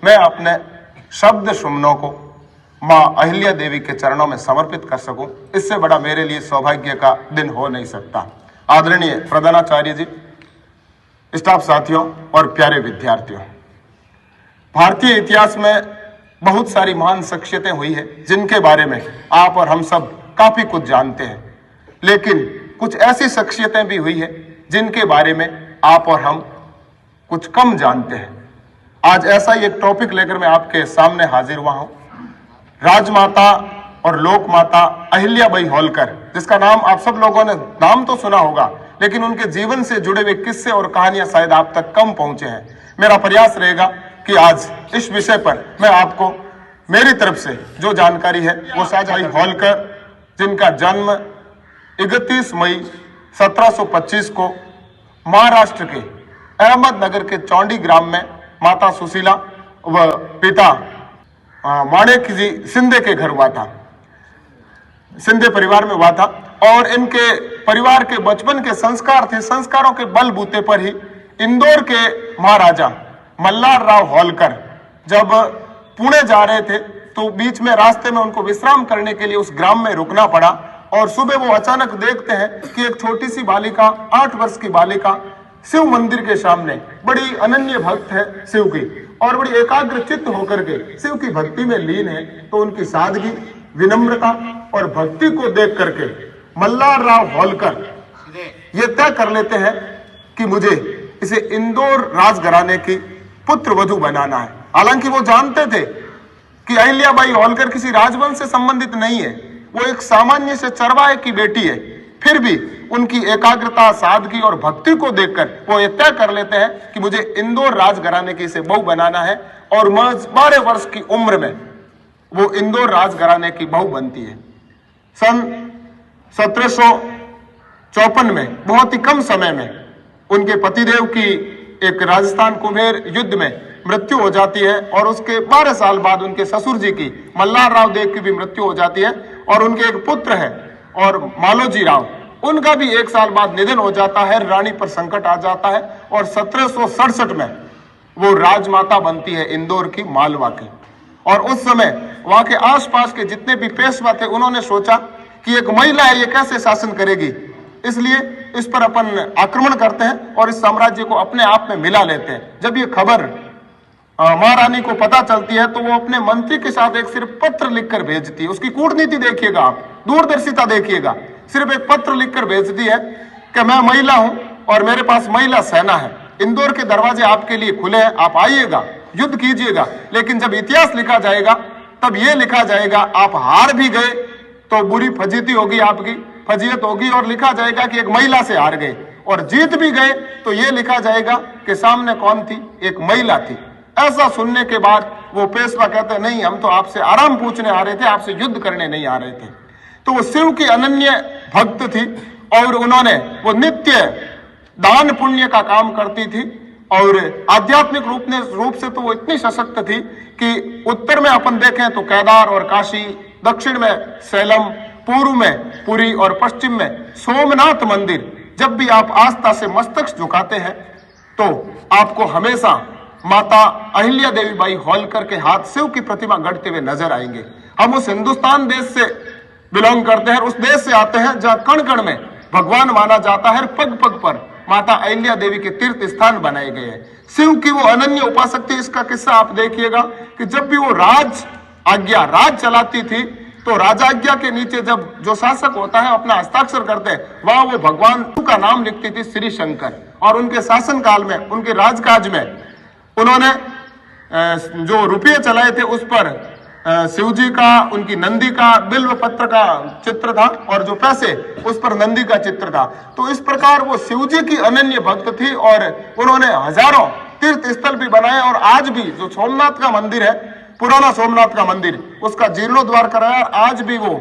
मैं अपने शब्द सुमनों को माँ अहिल्या देवी के चरणों में समर्पित कर सकूं, इससे बड़ा मेरे लिए सौभाग्य का दिन हो नहीं सकता। आदरणीय प्रधानाचार्य जी, स्टाफ साथियों और प्यारे विद्यार्थियों, भारतीय इतिहास में बहुत सारी महान शख्सियतें हुई है जिनके बारे में आप और हम सब काफी कुछ जानते हैं, लेकिन कुछ ऐसी शख्सियतें भी हुई है जिनके बारे में आप और हम कुछ कम जानते हैं। आज ऐसा ही एक टॉपिक लेकर मैं आपके सामने हाजिर हुआ हूं। राजमाता और लोक माता अहिल्याबाई होलकर, जिसका नाम आप सब लोगों ने नाम तो सुना होगा, लेकिन उनके जीवन से जुड़े हुए किस्से और कहानियां शायद आप तक कम पहुंचे हैं। मेरा प्रयास रहेगा कि आज इस विषय पर मैं आपको मेरी तरफ से जो जानकारी है वो साझा। होलकर, जिनका जन्म 31 मई 1725 को महाराष्ट्र के अहमदनगर के चौंडी ग्राम में माता सुशीला व पिता माणेक जी शिंदे के घर हुआ था, शिंदे परिवार में हुआ था। और इनके परिवार के बचपन के संस्कार थे, संस्कारों के बलबूते पर ही इंदौर के महाराजा मल्हार राव होलकर जब पुणे जा रहे थे तो बीच में रास्ते में उनको विश्राम करने के लिए उस ग्राम में रुकना पड़ा। और सुबह वो अचानक देखते हैं कि एक छोटी सी बालिका, 8 वर्ष की बालिका शिव मंदिर के सामने बड़ी अनन्य भक्त है शिव की, और बड़ी एकाग्र चित्त होकर के शिव की भक्ति में लीन है। तो उनकी सादगी, विनम्रता और भक्ति को देख करके मल्हार राव होलकर ये तय कर लेते हैं कि मुझे इसे इंदौर राजघराने की पुत्र वधू बनाना है। हालांकि वो जानते थे कि अहिल्याबाई होलकर किसी राजवंश से संबंधित नहीं है, वो एक सामान्य से चरवाहे की बेटी है। फिर भी उनकी एकाग्रता, सादगी और भक्ति को देखकर वो ये तय कर लेते हैं कि मुझे इंदौर राजघराने की इसे बहू बनाना है। और महज 12 वर्ष की उम्र में वो इंदौर राजघराने की बहू बनती है। सन 1754 में, बहुत ही कम समय में, उनके पतिदेव की एक राजस्थान कुम्हेर युद्ध में मृत्यु हो जाती है। और उसके 12 साल बाद उनके ससुर जी की, मल्हार राव देव की भी मृत्यु हो जाती है। और उनके एक पुत्र है और मालोजी राव, उनका भी 1 साल बाद निधन हो जाता है। रानी पर संकट आ जाता है और 1767 में वो राजमाता बनती है इंदौर की, मालवा की। और उस समय वहां के आसपास के जितने भी पेशवा थे उन्होंने सोचा कि एक महिला है, ये कैसे शासन करेगी, इसलिए इस पर अपन आक्रमण करते हैं और इस साम्राज्य को अपने आप में मिला लेते हैं। जब ये खबर महारानी को पता चलती है तो वो अपने मंत्री के साथ एक सिर्फ पत्र लिखकर भेजती है। उसकी कूटनीति देखिएगा आप, दूरदर्शिता देखिएगा। सिर्फ एक पत्र लिखकर भेजती है कि मैं महिला हूं और मेरे पास महिला सेना है, इंदौर के दरवाजे आपके लिए खुले हैं, आप आइएगा, युद्ध कीजिएगा। लेकिन जब इतिहास लिखा जाएगा तब ये लिखा जाएगा आप हार भी गए तो बुरी फजीती होगी, आपकी फजीयत होगी, और लिखा जाएगा कि एक महिला से हार गए। और जीत भी गए तो ये लिखा जाएगा कि सामने कौन थी, एक महिला थी। ऐसा सुनने के बाद वो पेशवा कहते हैं, नहीं, हम तो आपसे आराम पूछने आ रहे थे, आपसे युद्ध करने नहीं आ रहे थे। तो वो शिव की अनन्य भक्त थी और उन्होंने वो नित्य दान पुण्य का काम करती थी। और आध्यात्मिक रूप से तो वो इतनी सशक्त थी कि उत्तर में अपन देखें तो केदार और काशी, दक्षिण में सैलम, पूर्व में पुरी और पश्चिम में सोमनाथ मंदिर। जब भी आप आस्था से मस्तक झुकाते हैं तो आपको हमेशा माता अहिल्या देवी बाई होलकर के हाथ शिव की प्रतिमा गढ़ते हुए नजर आएंगे। हम उस हिंदुस्तान देश से बिलोंग करते हैं, उस देश से आते हैं जहां कण कण में भगवान माना जाता है। पग पग पर माता अहिल्या देवी के तीर्थ स्थान बनाए गए हैं। शिव की वो अनन्य उपासक थी। इसका किस्सा आप देखिएगा कि जब भी वो राज चलाती थी तो राजाज्ञा के नीचे जब जो शासक होता है अपना हस्ताक्षर करते हैं, वहां वो भगवान का नाम लिखती थी, श्री शंकर। और उनके शासन काल में, उनके राजकाज में उन्होंने जो रुपये चलाए थे उस पर शिवजी का, उनकी नंदी का, बिल्व पत्र का चित्र था, और जो पैसे उस पर नंदी का चित्र था। तो इस प्रकार वो शिवजी की अनन्य भक्त थी और उन्होंने हजारों तीर्थ स्थल भी बनाए। और आज भी जो सोमनाथ का मंदिर है, पुराना सोमनाथ का मंदिर, उसका जीर्णोद्वार कराया। आज भी वो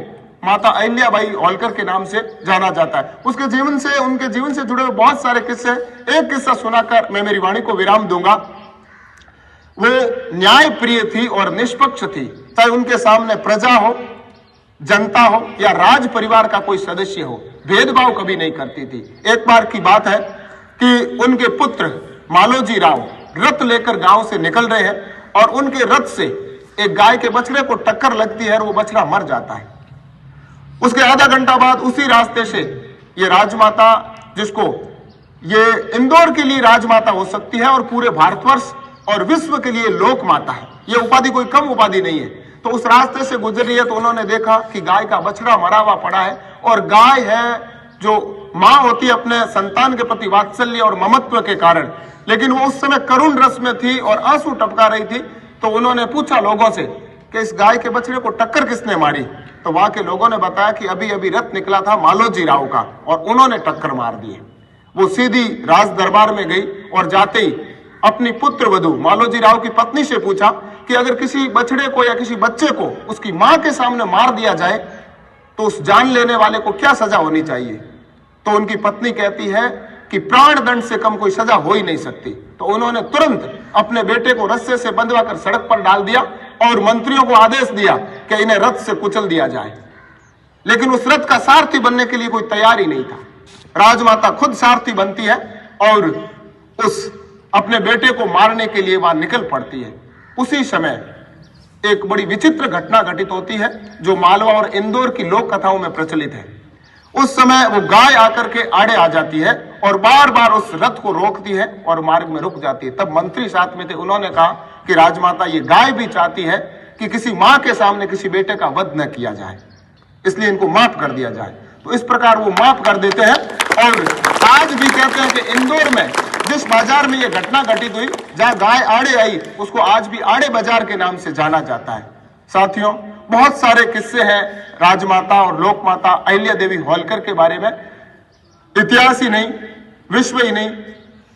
माता अहिल्याबाई होलकर के नाम से जाना जाता है। उसके जीवन से, उनके जीवन से जुड़े हुए बहुत सारे किस्से, एक किस्सा सुनाकर मैं मेरी वाणी को विराम दूंगा। वो न्याय प्रिय थी और निष्पक्ष थी, चाहे उनके सामने प्रजा हो, जनता हो या राज परिवार का कोई सदस्य हो, भेदभाव कभी नहीं करती थी। एक बार की बात है कि उनके पुत्र मालोजी राव रथ लेकर गांव से निकल रहे हैं और उनके रथ से एक गाय के बछड़े को टक्कर लगती है और वो बछड़ा मर जाता है। उसके आधा घंटा बाद उसी रास्ते से ये राजमाता, जिसको ये इंदौर के लिए राजमाता हो सकती है और पूरे भारतवर्ष और विश्व के लिए लोक माता है, ये उपाधि कोई कम उपाधि नहीं है, तो उस रास्ते से गुजर रही है तो उन्होंने देखा कि गाय का बछड़ा मरा हुआ पड़ा है और गाय है जो मां होती है अपने संतान के प्रति वात्सल्य और ममत्व के कारण, लेकिन वो उस समय करुण रस में थी और आंसू टपका रही थी। तो उन्होंने पूछा लोगों से कि इस गाय के बछड़े को टक्कर किसने मारी, तो वहां के लोगों ने बताया कि अभी अभी रथ निकला था मालोजी राव का और उन्होंने टक्कर मार दी। वो सीधी राज दरबार में गई और जाते ही अपनी पुत्र वधू मालोजी राव की पत्नी से पूछा कि अगर किसी बछड़े को या किसी बच्चे को उसकी मां के सामने मार दिया जाए तो उस जान लेने वाले को क्या सजा होनी चाहिए। तो उनकी पत्नी कहती है कि प्राण दंड से कम कोई सजा हो ही नहीं सकती। तो उन्होंने तुरंत अपने बेटे को रस्से से बंधवा कर सड़क पर डाल दिया और मंत्रियों को आदेश दिया कि इन्हें रथ से कुचल दिया जाए। लेकिन उस रथ का सारथी बनने के लिए कोई तैयार ही नहीं था। राजमाता खुद सारथी बनती है और उस अपने बेटे को मारने के लिए वहां निकल पड़ती है। उसी समय एक बड़ी विचित्र घटना घटित होती है जो मालवा और इंदौर की लोक कथाओं में प्रचलित है। उस समय वो गाय आकर के आड़े आ जाती है और बार बार उस रथ को रोकती है और मार्ग में रुक जाती है। तब मंत्री साथ में थे, उन्होंने कहा कि राजमाता ये गाय भी चाहती है कि किसी मां के सामने किसी बेटे का वध न किया जाए, इसलिए इनको माफ कर दिया जाए। तो इस प्रकार वो माफ कर देते हैं और आज भी कहते हैं कि इंदौर में जिस बाजार में ये घटना घटित हुई, जहां गाय आड़े आई, उसको आज भी आड़े बाजार के नाम से जाना जाता है। साथियों, बहुत सारे किस्से हैं राजमाता और लोकमाता अहिल्या देवी होलकर के बारे में। इतिहास ही नहीं, विश्व ही नहीं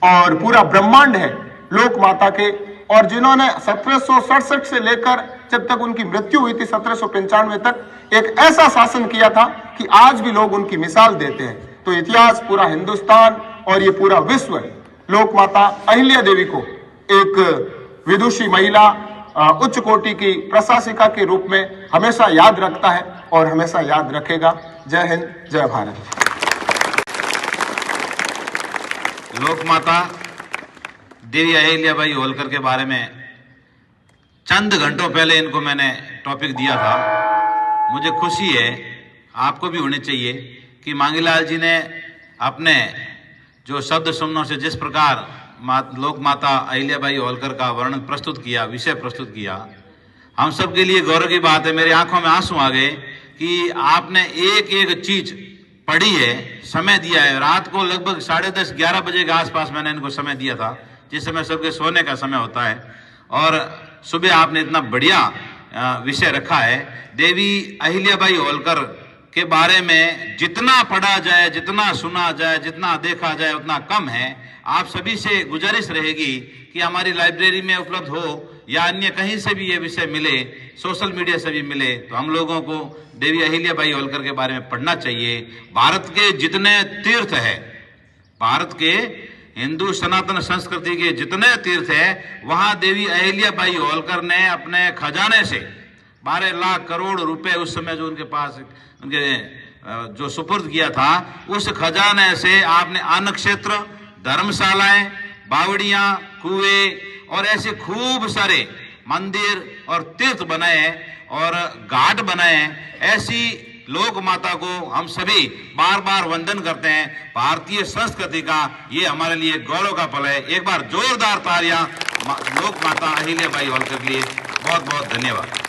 और पूरा ब्रह्मांड है लोक माता के, और जिन्होंने 1767 से लेकर जब तक उनकी मृत्यु हुई थी 1795 तक एक ऐसा शासन किया था कि आज भी लोग उनकी मिसाल देते हैं। तो इतिहास, पूरा हिंदुस्तान और ये पूरा विश्व लोक माता अहिल्या देवी को एक विदुषी महिला, उच्च कोटि की प्रशासिका के रूप में हमेशा याद रखता है और हमेशा याद रखेगा। जय हिंद, जय भारत। लोक माता देवी अहिल्याबाई होलकर के बारे में चंद घंटों पहले इनको मैंने टॉपिक दिया था। मुझे खुशी है, आपको भी होनी चाहिए, कि मांगीलाल जी ने अपने जो शब्द सुमनों से जिस प्रकार लोक माता अहिल्याबाई होलकर का वर्णन प्रस्तुत किया, विषय प्रस्तुत किया, हम सब के लिए गौरव की बात है। मेरी आंखों में आंसू आ गए कि आपने एक एक चीज पढ़ी है, समय दिया है। रात को लगभग 10:30-11 बजे के आसपास मैंने इनको समय दिया था, जिस समय सबके सोने का समय होता है, और सुबह आपने इतना बढ़िया विषय रखा है। देवी अहिल्याबाई होलकर के बारे में जितना पढ़ा जाए, जितना सुना जाए, जितना देखा जाए उतना कम है। आप सभी से गुजारिश रहेगी कि हमारी लाइब्रेरी में उपलब्ध हो या अन्य कहीं से भी ये विषय मिले, सोशल मीडिया से भी मिले, तो हम लोगों को देवी अहिल्याबाई होलकर के बारे में पढ़ना चाहिए। भारत के जितने तीर्थ है, भारत के हिंदू सनातन संस्कृति के जितने तीर्थ है, वहां देवी अहिल्याबाई होलकर ने अपने खजाने से 12 लाख करोड़ रुपए उस समय जो उनके पास उनके जो सुपुर्द किया था, उस खजाने से आपने अन्न क्षेत्र, धर्मशालाएं, बावड़ियां, कुएं और ऐसे खूब सारे मंदिर और तीर्थ बनाए और घाट बनाए। ऐसी लोक माता को हम सभी बार बार वंदन करते हैं। भारतीय संस्कृति का ये हमारे लिए गौरव का पल है। एक बार जोरदार तालियां लोक माता अहिल्याबाई होलकर के लिए। बहुत बहुत धन्यवाद।